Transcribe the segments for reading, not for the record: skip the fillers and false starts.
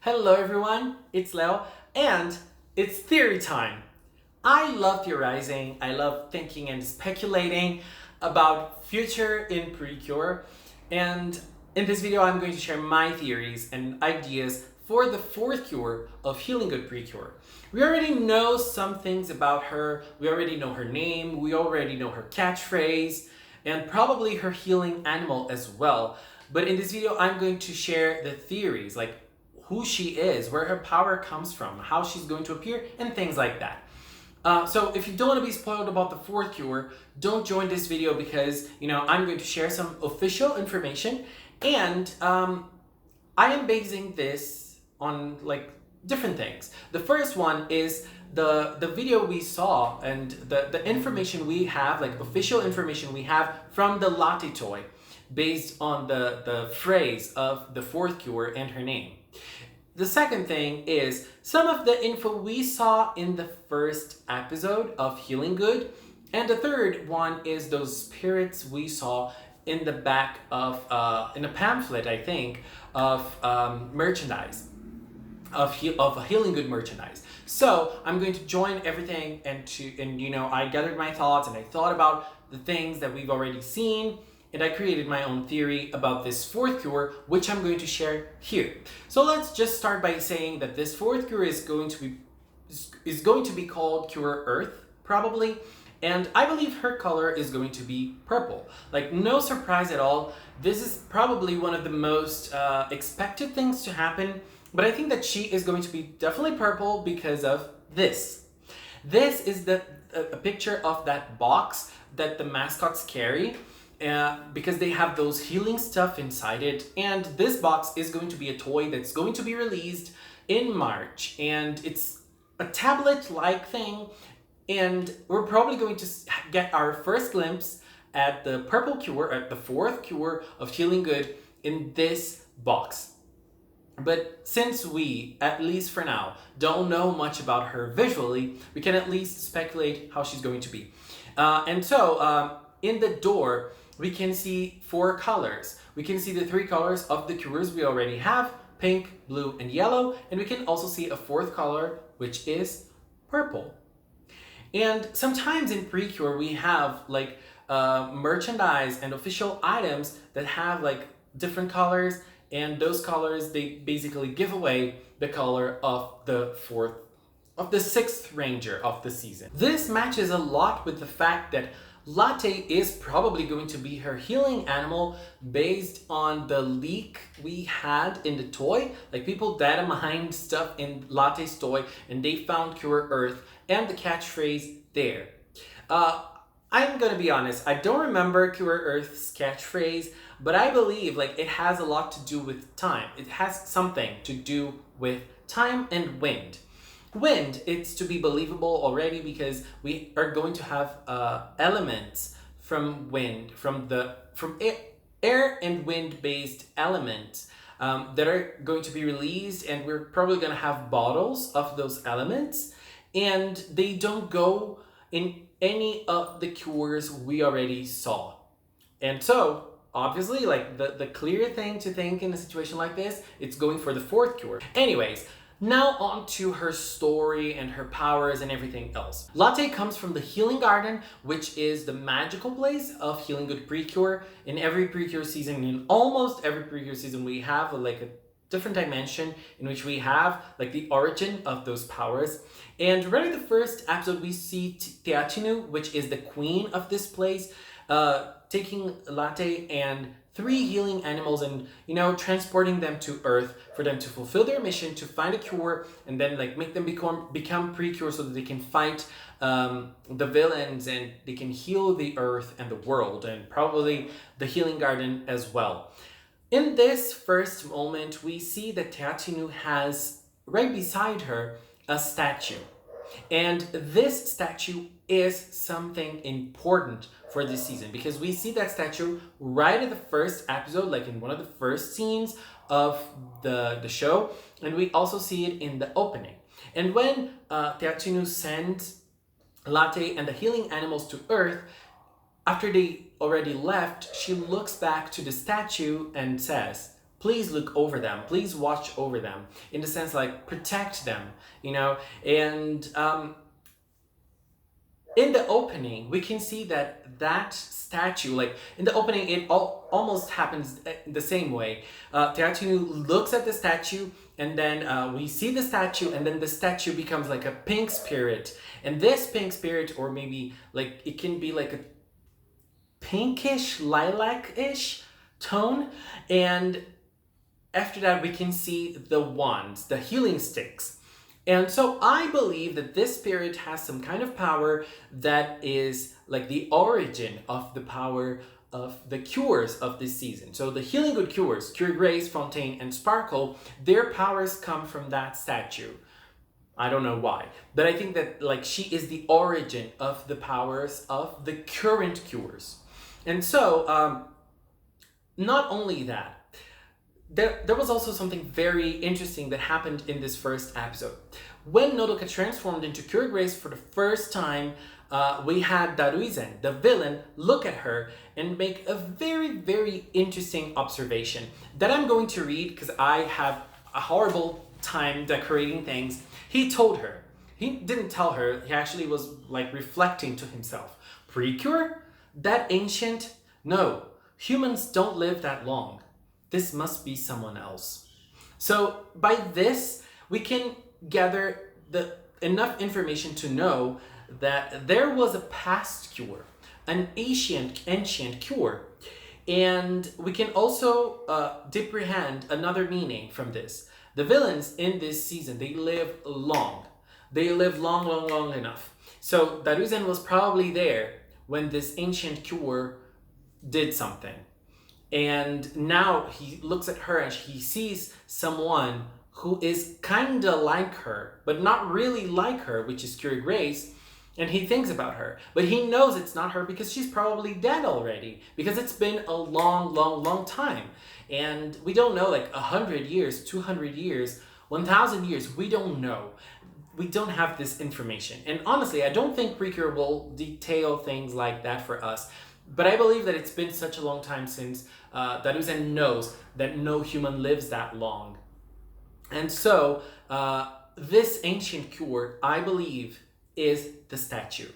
Hello everyone, it's Leo, and it's theory time. I love theorizing, I love thinking and speculating about future in PreCure, and in this video I'm going to share my theories and ideas for the fourth cure of Healing Good PreCure. We already know some things about her, we already know her name, we already know her catchphrase, and probably her healing animal as well. But in this video I'm going to share the theories, like who she is, where her power comes from, how she's going to appear, and things like that. So if you don't want to be spoiled about the fourth cure, don't join this video because, I'm going to share some official information and I am basing this on different things. The first one is the video we saw and the information we have, like official information we have from the latte toy based on the phrase of the fourth cure and her name. The second thing is some of the info we saw in the first episode of Healing Good. And the third one is those spirits we saw in the back of, in a pamphlet, I think, of merchandise, of Healing Good merchandise. So I'm going to join everything and I gathered my thoughts and I thought about the things that we've already seen. And I created my own theory about this fourth cure, which I'm going to share here. So let's just start by saying that this fourth cure is going to be called Cure Earth, probably. And I believe her color is going to be purple. Like, no surprise at all. This is probably one of the most expected things to happen. But I think that she is going to be definitely purple because of this. This is a picture of that box that the mascots carry. Because they have those healing stuff inside it, and this box is going to be a toy that's going to be released in March, and it's a tablet-like thing, and we're probably going to get our first glimpse at the purple cure, at the fourth cure of Healing Good in this box. But since we, at least for now, don't know much about her visually, we can at least speculate how she's going to be. In the door, we can see 4 colors. We can see the 3 colors of the cures we already have, pink, blue, and yellow, and we can also see a 4th color, which is purple. And sometimes in PreCure, we have merchandise and official items that have different colors, and those colors, they basically give away the color of the 6th ranger of the season. This matches a lot with the fact that Latte is probably going to be her healing animal based on the leak we had in the toy. Like, people data mined stuff in Latte's toy and they found Cure Earth and the catchphrase there. I'm gonna be honest, I don't remember Cure Earth's catchphrase, but I believe it has a lot to do with time. It has something to do with time and wind. Wind, it's to be believable already because we are going to have elements from wind, from air and wind based elements that are going to be released, and we're probably going to have bottles of those elements, and they don't go in any of the cures we already saw. And so obviously, the clear thing to think in a situation like this, it's going for the 4th cure. Anyways, now on to her story and her powers and everything else. Latte comes from the Healing Garden, which is the magical place of Healing Good PreCure. In every PreCure season, in almost every PreCure season, we have a different dimension in which we have the origin of those powers. And right in the first episode, we see Teatinu, which is the queen of this place, taking Latte and 3 healing animals and transporting them to Earth for them to fulfill their mission to find a cure and then make them become PreCure so that they can fight the villains and they can heal the Earth and the world and probably the Healing Garden as well. In this first moment, we see that Teatinu has right beside her a statue, and this statue is something important for this season because we see that statue right at the first episode, in one of the first scenes of the show, and we also see it in the opening. And when Teatinu sends Latte and the healing animals to Earth, after they already left, she looks back to the statue and says, please look over them, please watch over them, in the sense like protect them, you know. And in the opening, we can see that that statue, like in the opening, it almost happens the same way. Teatinu looks at the statue, and then we see the statue, and then the statue becomes like a pink spirit. And this pink spirit, or maybe like it can be like a pinkish, lilac-ish tone. And after that, we can see the wands, the healing sticks. And so I believe that this spirit has some kind of power that is like the origin of the power of the cures of this season. So the Healing Good cures, Cure Grace, Fontaine, and Sparkle, their powers come from that statue. I don't know why, but I think that like she is the origin of the powers of the current cures. And so, not only that, there was also something very interesting that happened in this first episode. When Nodoka transformed into Cure Grace for the first time, we had Daruizen, the villain, look at her and make a very, very interesting observation that I'm going to read because I have a horrible time decorating things. He told her, he didn't tell her, he actually was like reflecting to himself. PreCure? That ancient? No, humans don't live that long. This must be someone else. So by this, we can gather enough information to know that there was a past cure, an ancient cure. And we can also deprehend another meaning from this. The villains in this season, they live long. They live long enough. So Daruzen was probably there when this ancient cure did something. And now he looks at her and he sees someone who is kinda like her, but not really like her, which is Cure Grace. And he thinks about her, but he knows it's not her because she's probably dead already, because it's been a long time. And we don't know, like 100 years, 200 years, 1,000 years, we don't know. We don't have this information. And honestly, I don't think PreCure will detail things like that for us. But I believe that it's been such a long time since Daruzen knows that no human lives that long. And so, this ancient cure, I believe, is the statue.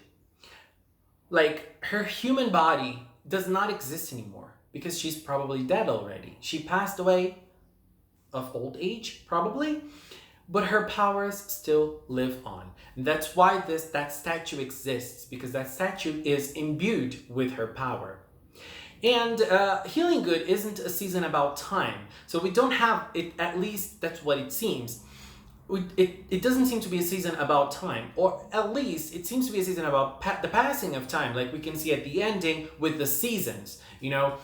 Like, her human body does not exist anymore because she's probably dead already. She passed away of old age, probably, but her powers still live on. And that's why that statue exists, because that statue is imbued with her power. And Healing Good isn't a season about time, so we don't have it, at least that's what it seems. It doesn't seem to be a season about time, or at least it seems to be a season about the passing of time, like we can see at the ending with the seasons, you know,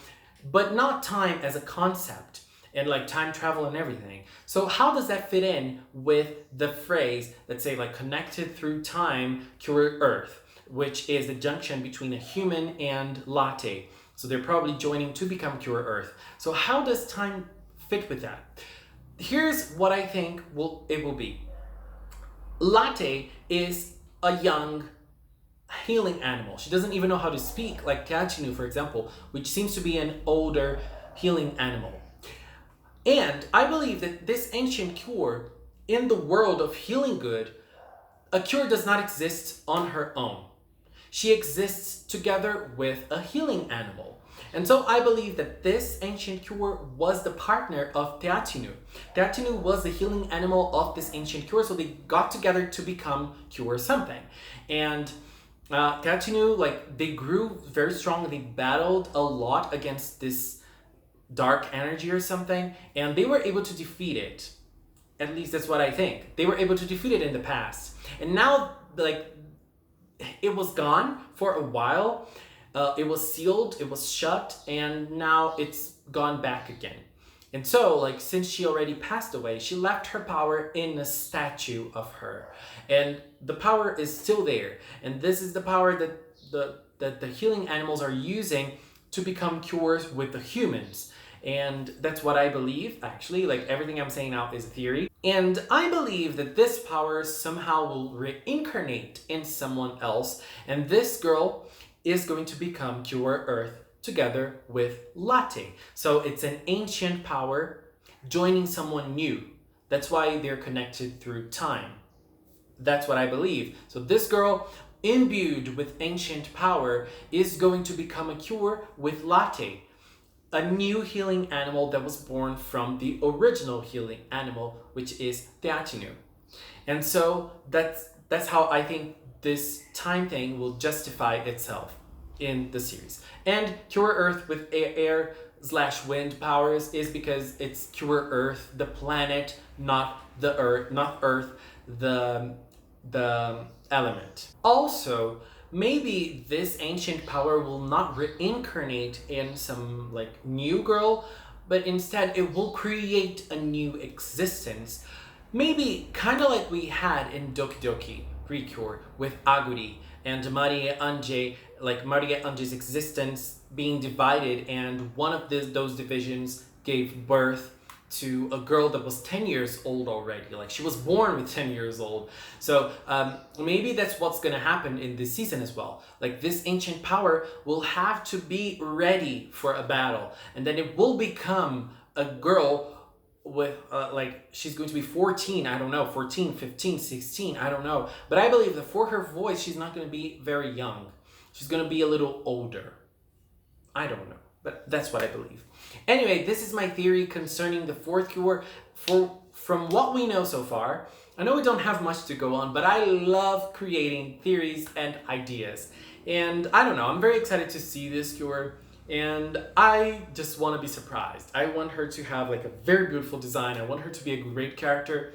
but not time as a concept and like time travel and everything. So how does that fit in with the phrase, let's say, like connected through time, cure Earth, which is the junction between a human and latte. So they're probably joining to become Cure Earth. So how does time fit with that? Here's what I think it will be. Latte is a young healing animal. She doesn't even know how to speak, like Kachinu, for example, which seems to be an older healing animal. And I believe that this ancient cure, in the world of Healing Good, a cure does not exist on her own. She exists together with a healing animal. And so I believe that this ancient cure was the partner of Teatinu. Teatinu was the healing animal of this ancient cure, so they got together to become Cure something. And Teatinu, like, they grew very strong. They battled a lot against this dark energy or something, and they were able to defeat it. At least that's what I think. They were able to defeat it in the past. And now, like, it was gone for a while. It was sealed, it was shut, and now it's gone back again. And so, like, since she already passed away, she left her power in a statue of her. And the power is still there. And this is the power that the healing animals are using to become cures with the humans. And that's what I believe, actually. Like, everything I'm saying now is theory. And I believe that this power somehow will reincarnate in someone else. And this girl is going to become Cure Earth together with Latte. So it's an ancient power joining someone new. That's why they're connected through time. That's what I believe. So this girl, imbued with ancient power, is going to become a cure with Latte, a new healing animal that was born from the original healing animal, which is Teatinu. And so that's how I think this time thing will justify itself in the series. And Cure Earth with air/wind powers is because it's Cure Earth, the planet, not Earth, the element. Also, maybe this ancient power will not reincarnate in some like new girl, but instead it will create a new existence. Maybe kind of like we had in Doki Doki PreCure with Aguri and Marie Ange, like Marie Ange's existence being divided, and one of those divisions gave birth to a girl that was 10 years old already. Like she was born with 10 years old. So maybe that's what's gonna happen in this season as well. Like this ancient power will have to be ready for a battle, and then it will become a girl with like she's going to be 14, I don't know, 14, 15, 16, I don't know. But I believe that for her voice, she's not going to be very young. She's going to be a little older. I don't know, but that's what I believe. Anyway, this is my theory concerning the fourth cure. From what we know so far, I know we don't have much to go on, but I love creating theories and ideas. And I don't know, I'm very excited to see this cure. And I just want to be surprised. I want her to have like a very beautiful design. I want her to be a great character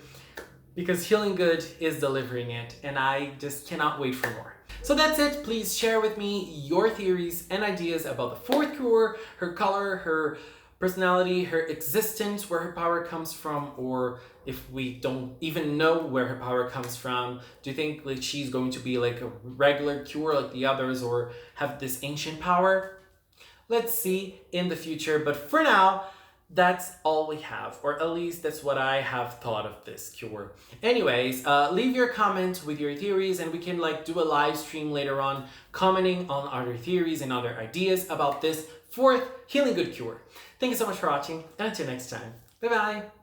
because Healing Good is delivering it, and I just cannot wait for more. So that's it. Please share with me your theories and ideas about the fourth cure, her color, her personality, her existence, where her power comes from, or if we don't even know where her power comes from. Do you think like she's going to be like a regular cure like the others, or have this ancient power? Let's see in the future, but for now, that's all we have, or at least that's what I have thought of this cure. Anyways, leave your comments with your theories, and we can like do a live stream later on commenting on other theories and other ideas about this fourth Healing Good cure. Thank you so much for watching, and until next time, bye bye!